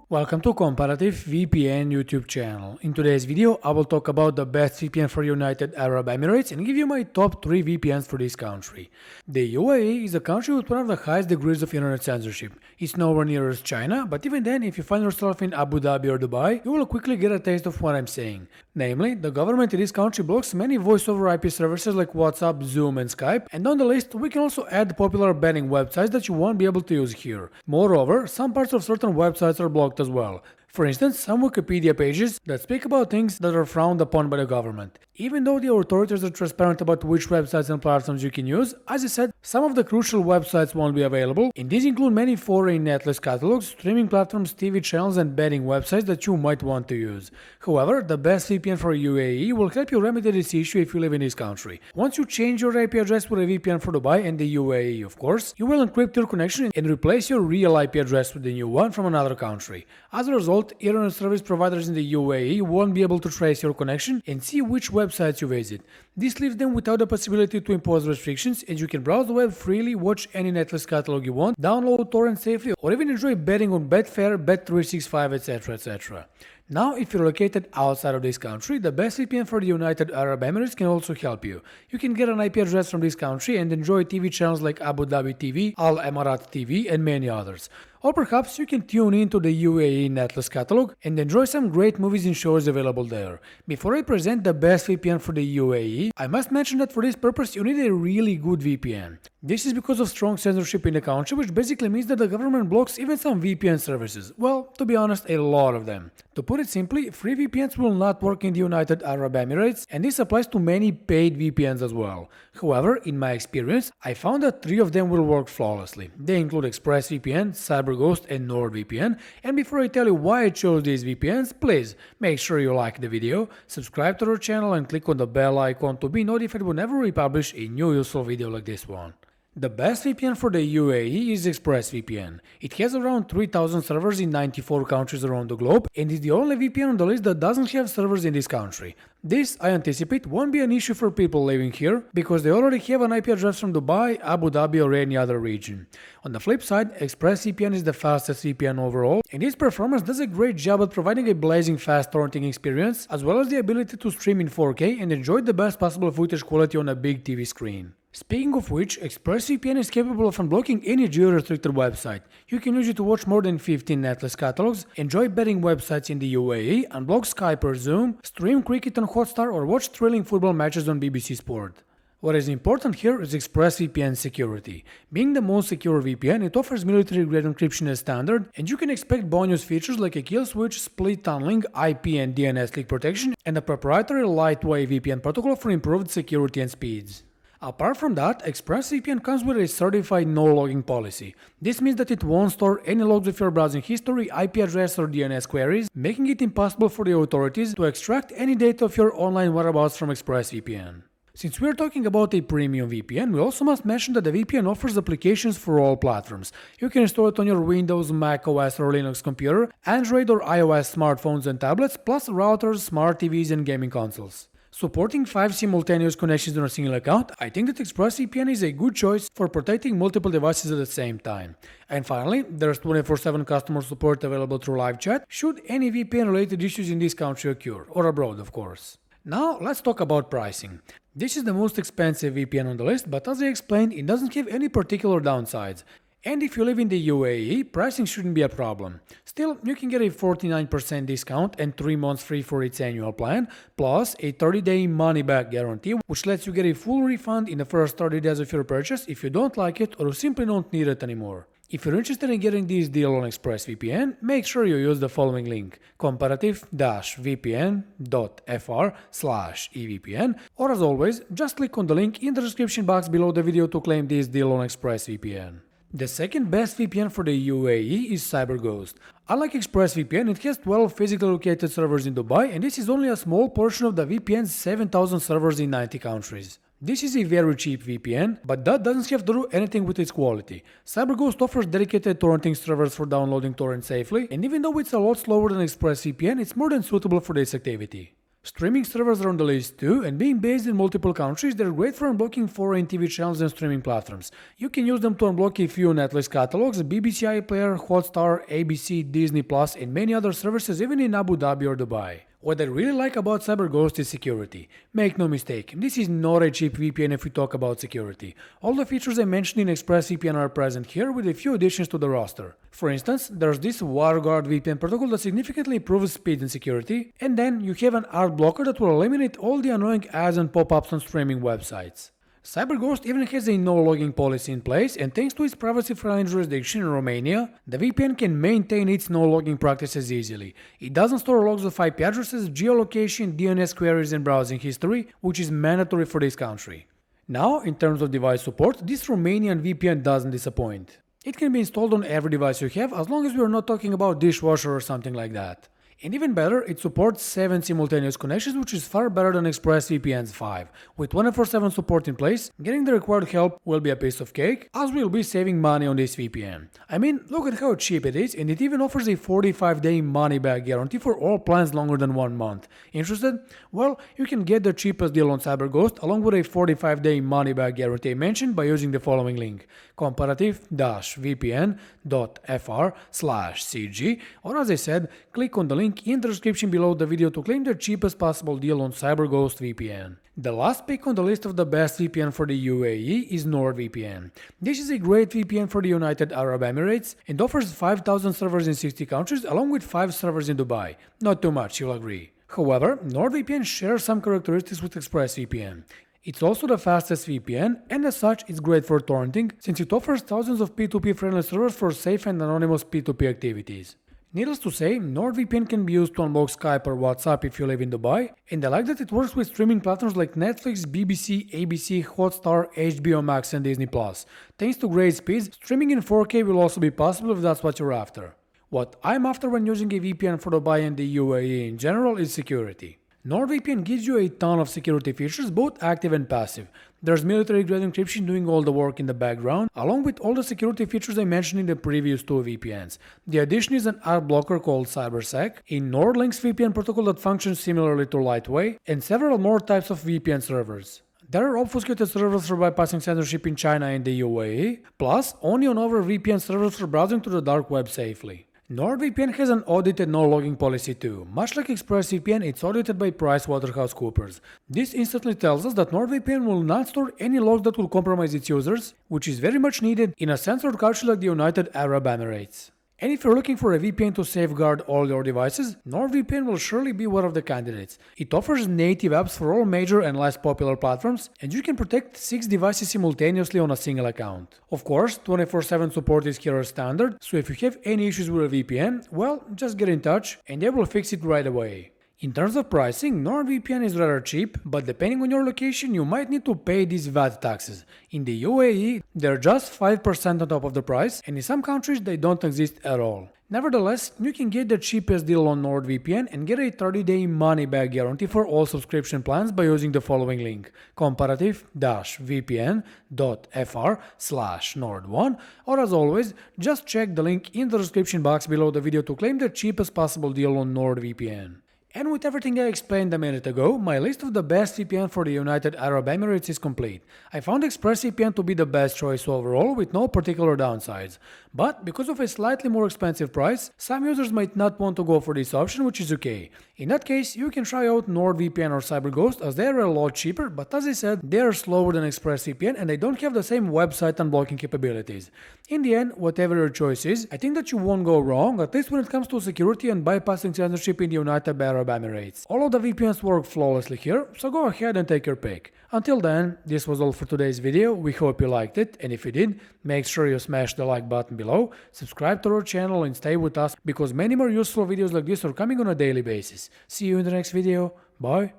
Welcome to Comparative VPN YouTube channel. In today's video, I will talk about the best VPN for United Arab Emirates and give you my top 3 VPNs for this country. The UAE is a country with one of the highest degrees of internet censorship. It's nowhere near as China, but even then, if you find yourself in Abu Dhabi or Dubai, you will quickly get a taste of what I'm saying. Namely, the government in this country blocks many voice over IP services like WhatsApp, Zoom and Skype, and on the list, we can also add popular betting websites that you won't be able to use here. Moreover, some parts of certain websites are blocked as well. For instance, some Wikipedia pages that speak about things that are frowned upon by the government. Even though the authorities are transparent about which websites and platforms you can use, as I said, some of the crucial websites won't be available, and these include many foreign netlist catalogs, streaming platforms, TV channels, and betting websites that you might want to use. However, the best VPN for UAE will help you remedy this issue if you live in this country. Once you change your IP address with a VPN for Dubai and the UAE, of course, you will encrypt your connection and replace your real IP address with the new one from another country. As a result, internet service providers in the UAE won't be able to trace your connection and see which websites you visit. This leaves them without the possibility to impose restrictions, and you can browse the web freely, watch any netlist catalog you want, download torrents safely, or even enjoy betting on Betfair, Bet365, etc. etc. Now, if you're located outside of this country, the best VPN for the United Arab Emirates can also help you. You can get an IP address from this country and enjoy TV channels like Abu Dhabi TV, Al Emirat TV, and many others. Or perhaps you can tune into the UAE netlist catalog and enjoy some great movies and shows available there. Before I present the best VPN for the UAE, I must mention that for this purpose you need a really good VPN. This is because of strong censorship in the country, which basically means that the government blocks even some VPN services. Well, to be honest, a lot of them. To put it simply, free VPNs will not work in the United Arab Emirates, and this applies to many paid VPNs as well. However, in my experience, I found that 3 of them will work flawlessly. They include ExpressVPN, CyberGhost, and NordVPN. And before I tell you why I chose these VPNs, please make sure you like the video, subscribe to our channel, and click on the bell icon to be notified whenever we publish a new useful video like this one. The best VPN for the UAE is ExpressVPN. It has around 3,000 servers in 94 countries around the globe and is the only VPN on the list that doesn't have servers in this country. This, I anticipate, won't be an issue for people living here because they already have an IP address from Dubai, Abu Dhabi, or any other region. On the flip side, ExpressVPN is the fastest VPN overall, and its performance does a great job at providing a blazing fast torrenting experience, as well as the ability to stream in 4K and enjoy the best possible footage quality on a big TV screen. Speaking of which, ExpressVPN is capable of unblocking any geo-restricted website. You can use it to watch more than 15 netlist catalogs, enjoy betting websites in the UAE, unblock Skype or Zoom, stream cricket on Hotstar, or watch thrilling football matches on BBC Sport. What is important here is ExpressVPN security. Being the most secure VPN, it offers military-grade encryption as standard, and you can expect bonus features like a kill switch, split tunneling, IP and DNS leak protection, and a proprietary lightweight VPN protocol for improved security and speeds. Apart from that, ExpressVPN comes with a certified no-logging policy. This means that it won't store any logs of your browsing history, IP address or DNS queries, making it impossible for the authorities to extract any data of your online whereabouts from ExpressVPN. Since we are talking about a premium VPN, we also must mention that the VPN offers applications for all platforms. You can install it on your Windows, Mac OS or Linux computer, Android or iOS smartphones and tablets, plus routers, smart TVs and gaming consoles. Supporting 5 simultaneous connections on a single account, I think that ExpressVPN is a good choice for protecting multiple devices at the same time. And finally, there's 24/7 customer support available through live chat should any VPN related issues in this country occur, or abroad of course. Now let's talk about pricing. This is the most expensive VPN on the list, but as I explained, it doesn't have any particular downsides. And if you live in the UAE, pricing shouldn't be a problem. Still, you can get a 49% discount and 3 months free for its annual plan, plus a 30-day money-back guarantee, which lets you get a full refund in the first 30 days of your purchase if you don't like it or you simply don't need it anymore. If you're interested in getting this deal on ExpressVPN, make sure you use the following link, comparative-vpn.fr/evpn, or as always, just click on the link in the description box below the video to claim this deal on ExpressVPN. The second best VPN for the UAE is CyberGhost. Unlike ExpressVPN, it has 12 physically located servers in Dubai, and this is only a small portion of the VPN's 7,000 servers in 90 countries. This is a very cheap VPN, but that doesn't have to do anything with its quality. CyberGhost offers dedicated torrenting servers for downloading torrents safely, and even though it's a lot slower than ExpressVPN, it's more than suitable for this activity. Streaming servers are on the list too, and being based in multiple countries, they're great for unblocking foreign TV channels and streaming platforms. You can use them to unblock a few Netflix catalogs, BBC iPlayer, Hotstar, ABC, Disney Plus, and many other services even in Abu Dhabi or Dubai. What I really like about CyberGhost is security. Make no mistake, this is not a cheap VPN if we talk about security. All the features I mentioned in ExpressVPN are present here with a few additions to the roster. For instance, there's this WireGuard VPN protocol that significantly improves speed and security, and then you have an ad blocker that will eliminate all the annoying ads and pop-ups on streaming websites. CyberGhost even has a no-logging policy in place, and thanks to its privacy-friendly jurisdiction in Romania, the VPN can maintain its no-logging practices easily. It doesn't store logs of IP addresses, geolocation, DNS queries, and browsing history, which is mandatory for this country. Now, in terms of device support, this Romanian VPN doesn't disappoint. It can be installed on every device you have, as long as we are not talking about dishwasher or something like that. And even better, it supports 7 simultaneous connections, which is far better than ExpressVPN's 5. With 24/7 support in place, getting the required help will be a piece of cake, as we'll be saving money on this VPN. I mean, look at how cheap it is, and it even offers a 45-day money-back guarantee for all plans longer than 1 month. Interested? Well, you can get the cheapest deal on CyberGhost along with a 45-day money-back guarantee mentioned by using the following link: comparative-vpn.fr/cg, or as I said, click on the link in the description below the video to claim the cheapest possible deal on CyberGhost VPN. The last pick on the list of the best VPN for the UAE is NordVPN. This is a great VPN for the United Arab Emirates and offers 5,000 servers in 60 countries along with 5 servers in Dubai. Not too much, you'll agree. However, NordVPN shares some characteristics with ExpressVPN. It's also the fastest VPN, and as such, it's great for torrenting since it offers thousands of P2P friendly servers for safe and anonymous P2P activities. Needless to say, NordVPN can be used to unlock Skype or WhatsApp if you live in Dubai, and I like that it works with streaming platforms like Netflix, BBC, ABC, Hotstar, HBO Max, and Disney Plus. Thanks to great speeds, streaming in 4K will also be possible if that's what you're after. What I'm after when using a VPN for Dubai and the UAE in general is security. NordVPN gives you a ton of security features, both active and passive. There's military-grade encryption doing all the work in the background, along with all the security features I mentioned in the previous 2 VPNs. The addition is an ad blocker called CyberSec, a NordLynx VPN protocol that functions similarly to Lightway, and several more types of VPN servers. There are obfuscated servers for bypassing censorship in China and the UAE, plus only on over VPN servers for browsing to the dark web safely. NordVPN has an audited no-logging policy too. Much like ExpressVPN, it's audited by PricewaterhouseCoopers. This instantly tells us that NordVPN will not store any logs that will compromise its users, which is very much needed in a censored country like the United Arab Emirates. And if you're looking for a VPN to safeguard all your devices, NordVPN will surely be one of the candidates. It offers native apps for all major and less popular platforms, and you can protect 6 devices simultaneously on a single account. Of course, 24/7 support is here as standard, so if you have any issues with a VPN, well, just get in touch and they will fix it right away. In terms of pricing, NordVPN is rather cheap, but depending on your location, you might need to pay these VAT taxes. In the UAE, they're just 5% on top of the price, and in some countries they don't exist at all. Nevertheless, you can get the cheapest deal on NordVPN and get a 30-day money-back guarantee for all subscription plans by using the following link: comparative-vpn.fr/nord1, or as always, just check the link in the description box below the video to claim the cheapest possible deal on NordVPN. And with everything I explained a minute ago, my list of the best VPN for the United Arab Emirates is complete. I found ExpressVPN to be the best choice overall with no particular downsides. But because of a slightly more expensive price, some users might not want to go for this option, which is okay. In that case, you can try out NordVPN or CyberGhost as they are a lot cheaper, but as I said, they are slower than ExpressVPN and they don't have the same website unblocking capabilities. In the end, whatever your choice is, I think that you won't go wrong, at least when it comes to security and bypassing censorship in the United Arab Emirates. All of the VPNs work flawlessly here, so go ahead and take your pick. Until then, this was all for today's video. We hope you liked it, and if you did, make sure you smash the like button below, subscribe to our channel and stay with us because many more useful videos like this are coming on a daily basis. See you in the next video. Bye.